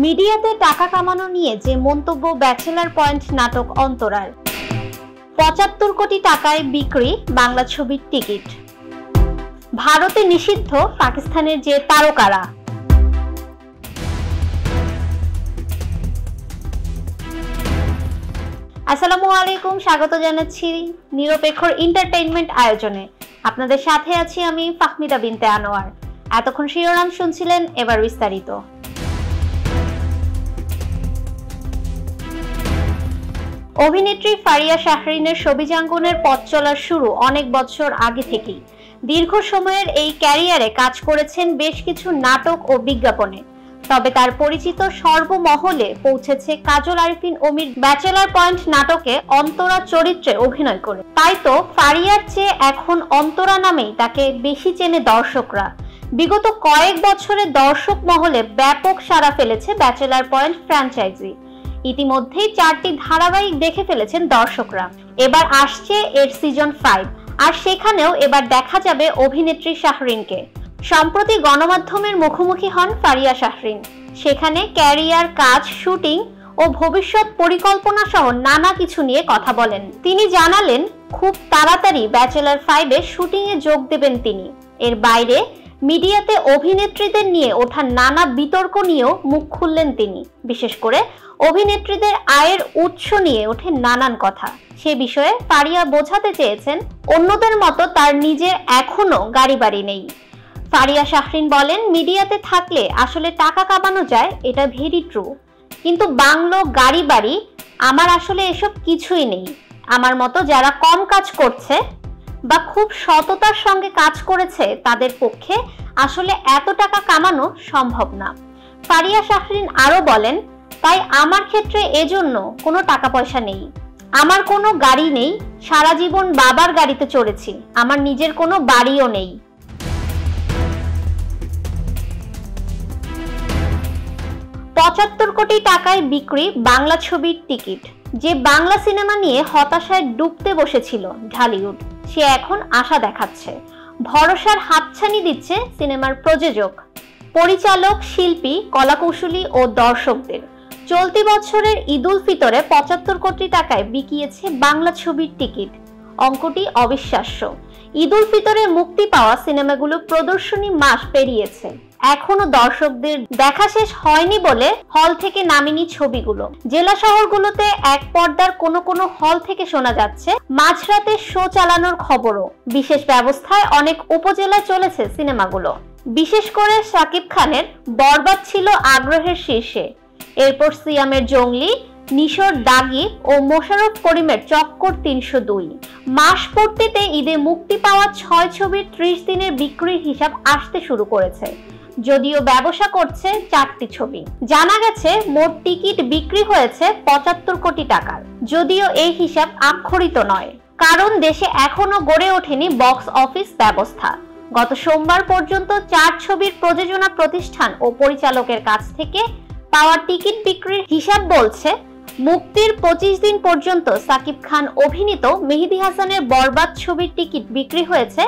মিডিয়াতে টাকা কামানো নিয়ে যে মন্তব্য ব্যাচেলার পয়েন্ট নাটক অন্তরার। ৭৫ কোটি টাকায় বিক্রি বাংলা ছবির টিকিট। ভারতে নিষিদ্ধ পাকিস্তানের যে তারকারা। আসসালামু আলাইকুম, স্বাগত জানাচ্ছি নিরপেক্ষর এন্টারটেইনমেন্ট আয়োজনে। আপনাদের সাথে আছি আমি ফাহমিদা বিনতে আনোয়ার। এতক্ষণ শিরোনাম শুনছিলেন, এবার বিস্তারিত। অভিনেত্রী ফারিয়া শাহরিনের ছবিজাঙ্গনের পথ চলার শুরু অনেক বছর আগে থেকেই। দীর্ঘ সময়ের এই ক্যারিয়ারে কাজ করেছেন বেশ কিছু নাটক ও বিজ্ঞাপনে। তবে তার পরিচিত সর্বমহলে পৌঁছেছে কাজল আরিফিন অমির ব্যাচেলার পয়েন্ট নাটকে অন্তরা চরিত্রে অভিনয় করে। তাই তো ফারিয়ার চেয়ে এখন অন্তরা নামেই তাকে বেশি চেনে দর্শকরা। বিগত কয়েক বছরে দর্শক মহলে ব্যাপক সাড়া ফেলেছে ব্যাচেলার পয়েন্ট ফ্র্যাঞ্চাইজি। ইতিমধ্যেই 4টি ধারাবাহিক দেখে ফেলেছেন দর্শকরা। এবার আসছে এর সিজন 5, আর সেখানেও এবার দেখা যাবে অভিনেত্রী শাহরিনকে। সম্প্রতি গণমাধ্যমের মুখোমুখি হন ফারিয়া শাহরিন। সেখানে ক্যারিয়ার, কাজ, শুটিং ও ভবিষ্যৎ পরিকল্পনা সহ নানা কিছু নিয়ে কথা বলেন। তিনি জানালেন খুব তাড়াতাড়ি ব্যাচেলার 5-এ শুটিংয়ে যোগ দেবেন তিনি। এর বাইরে মিডিয়াতে অভিনেত্রীদের নিয়ে ওঠা নানা বিতর্ক নিয়েও মুখ খুললেন তিনি। বিশেষ করে অভিনেত্রীদের আয়ের উৎস নিয়ে ওঠে নানান কথা। সে বিষয়ে ফারিয়া বোঝাতে চেয়েছেন অন্যদের মতো তার নিজের এখনো গাড়ি বাড়ি নেই। ফারিয়া শাহরিন বলেন, মিডিয়াতে থাকলে আসলে টাকা কামানো যায়, এটা ভেরি ট্রু, কিন্তু বাংলো, গাড়ি বাড়ি আমার আসলে এসব কিছুই নেই। আমার মতো যারা কম কাজ করছে বা খুব সততার সঙ্গে কাজ করেছে তাদের পক্ষে আসলে এত টাকা কামানো সম্ভব না। ফারিয়া শাহরিন আরো বলেন, তাই আমার ক্ষেত্রে এজন্য কোনো টাকা পয়সা নেই, আমার কোনো গাড়ি নেই, সারা জীবন বাবার গাড়িতে চড়েছি, আমার নিজের কোনো বাড়িও নেই। $৭৫ কোটি টাকায় বিক্রি বাংলা ছবির টিকিট। যে বাংলা সিনেমা নিয়ে হতাশায় ডুবতে বসেছিল ঢালিউড, সে এখন আশা দেখাচ্ছে। ভরসার হাতছানি দিচ্ছে সিনেমার প্রযোজক, পরিচালক, শিল্পী, কলাকৌশলী ও দর্শকদের। চলতি বছরের ঈদুল ফিতরে ৭৫ কোটি টাকায় বিকিয়েছে বাংলা ছবির টিকিট। অঙ্কটি অবিশ্বাস্য। ঈদুল ফিতরে মুক্তি পাওয়া সিনেমাগুলো প্রদর্শনী মাস পেরিয়েছে, এখনো দর্শকদের দেখা শেষ হয়নি বলে হল থেকে নামেনি ছবিগুলো। জেলা শহরগুলোতে এক পর্দার কোনো হল থেকে শোনা যাচ্ছে মাঝরাতে শো চালানোর খবরও। বিশেষ ব্যবস্থায় অনেক উপজেলায় চলেছে সিনেমাগুলো। বিশেষ করে শাকিব খানের বরবাদ ছিল আগ্রহের শীর্ষে। এরপর সিয়ামের জঙ্গলি, নিশোর দাগি ও মোশাররফ করিমের চক্কর ৩০২। মাস পূর্তিতে ঈদে মুক্তি পাওয়া 6 ছবির 30 দিনের বিক্রির হিসাব আসতে শুরু করেছে, যদিও ব্যবসা করছে 4টি ছবি। জানা গেছে মোট টিকিট বিক্রি হয়েছে ৭৫ কোটি টাকার, যদিও এই হিসাব আক্ষরিত নয়, কারণ দেশে এখনো গড়ে ওঠেনি বক্স অফিস ব্যবস্থা। গত সোমবার পর্যন্ত 4 ছবির প্রযোজনা প্রতিষ্ঠান ও পরিচালকের কাছ থেকে পাওয়া টিকিট বিক্রির হিসাব বলছে, মুক্তির 25 দিন পর্যন্ত সাকিব খান অভিনীত মেহেদী হাসানের বরবাদ ছবির টিকিট বিক্রি হয়েছে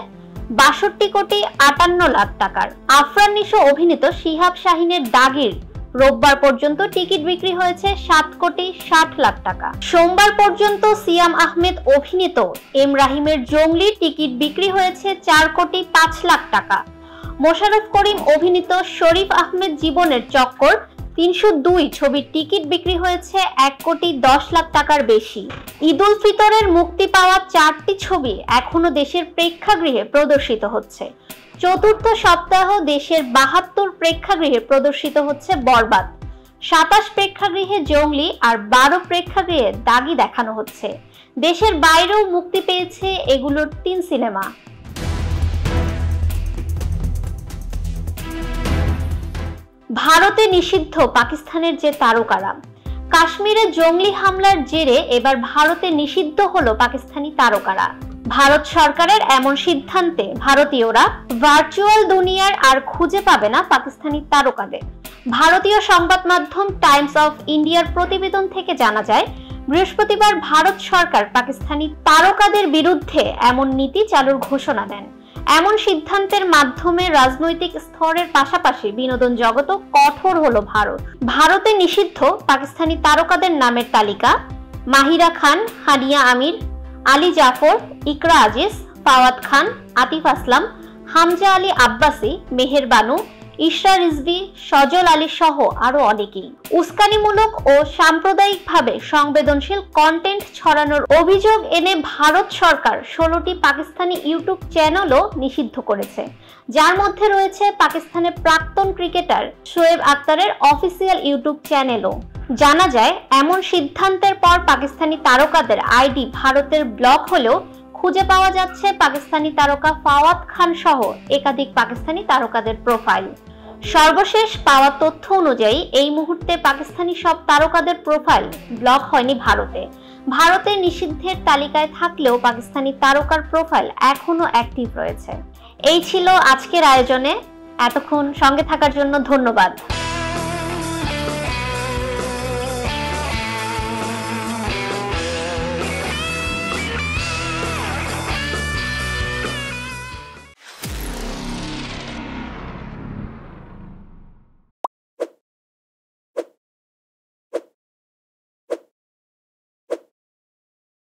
৬২ কোটি ৫৮ লাখ টাকার। আফরান নিশো অভিনীত শিহাব শাহিনের দাগির রোববার পর্যন্ত টিকিট বিক্রি হয়েছে ৭ কোটি ৬০ লাখ টাকা। সোমবার পর্যন্ত সিয়াম আহমেদ অভিনীত এম রাহিমের জঙ্গলির টিকিট বিক্রি হয়েছে ৪ কোটি ৫ লাখ টাকা। মোশাররফ করিম অভিনীত শরীফ আহমেদ জীবনের চক্কর ৩০২ ছবির টিকিট বিক্রি হয়েছে ১ কোটি ১০ লাখ টাকার বেশি। ঈদুল ফিতরের মুক্তি পাওয়া 4টি ছবি এখনো দেশের প্রেক্ষাগৃহে প্রদর্শিত হচ্ছে। চতুর্থ সপ্তাহ দেশের ৭২ প্রেক্ষাগৃহে প্রদর্শিত হচ্ছে বরবাদ, ২৭ প্রেক্ষাগৃহে জঙ্গলি আর ১২ প্রেক্ষাগৃহে দাগি দেখানো হচ্ছে। দেশের বাইরেও মুক্তি পেয়েছে এগুলোর 3 সিনেমা। ভারতে নিষিদ্ধ পাকিস্তানের যে তারকারা। কাশ্মীরে জঙ্গলি হামলার জেরে এবার ভারতে নিষিদ্ধ হলো পাকিস্তানি তারকারা। ভারত সরকারের এমন সিদ্ধান্তে ভারতীয়রা ভার্চুয়াল দুনিয়ার আর খুঁজে পাবে না পাকিস্তানি তারকাদের। ভারতীয় সংবাদ মাধ্যম টাইমস অফ ইন্ডিয়ার প্রতিবেদন থেকে জানা যায়, বৃহস্পতিবার ভারত সরকার পাকিস্তানি তারকাদের বিরুদ্ধে এমন নীতি চালুর ঘোষণা দেন। এমন সিদ্ধান্তের মাধ্যমে রাজনৈতিক স্তরের পাশাপাশি বিনোদন জগতও কঠোর হলো ভারত। ভারতে নিষিদ্ধ পাকিস্তানি তারকাদের নামের তালিকা: মাহিরা খান, হানিয়া আমির, আলী জাফর, ইকরা আজিজ, ফাওয়াদ খান, আতিফ আসলাম, হামজা আলী আব্বাসী, মেহের বানু, ইশরা রিজভী, সজল আলী সহ আরো অনেকেই। উস্কানিমূলক ও সাম্প্রদায়িকভাবে সংবেদনশীল কন্টেন্ট ছড়ানোর অভিযোগ এনে ভারত সরকার 16টি পাকিস্তানি ইউটিউব চ্যানেলও নিষিদ্ধ করেছে, যার মধ্যে রয়েছে পাকিস্তানের প্রাক্তন ক্রিকেটার শোয়েব আখতারের অফিসিয়াল ইউটিউব চ্যানেলও। জানা যায়, এমন সিদ্ধান্তের পর পাকিস্তানি তারকাদের আইডি ভারতের ব্লক হলেও খুঁজে পাওয়া যাচ্ছে পাকিস্তানি তারকা ফাওয়াদ খান সহ একাধিক পাকিস্তানি তারকাদের প্রোফাইল। সর্বশেষ পাওয়া তথ্য অনুযায়ী এই মুহূর্তে পাকিস্তানি সব তারকাদের প্রোফাইল ব্লক হয়নি ভারতে। ভারতে নিষিদ্ধের তালিকায় থাকলেও পাকিস্তানি তারকার প্রোফাইল এখনো অ্যাক্টিভ রয়েছে। এই ছিল আজকের আয়োজনে। এতক্ষণ সঙ্গে থাকার জন্য ধন্যবাদ।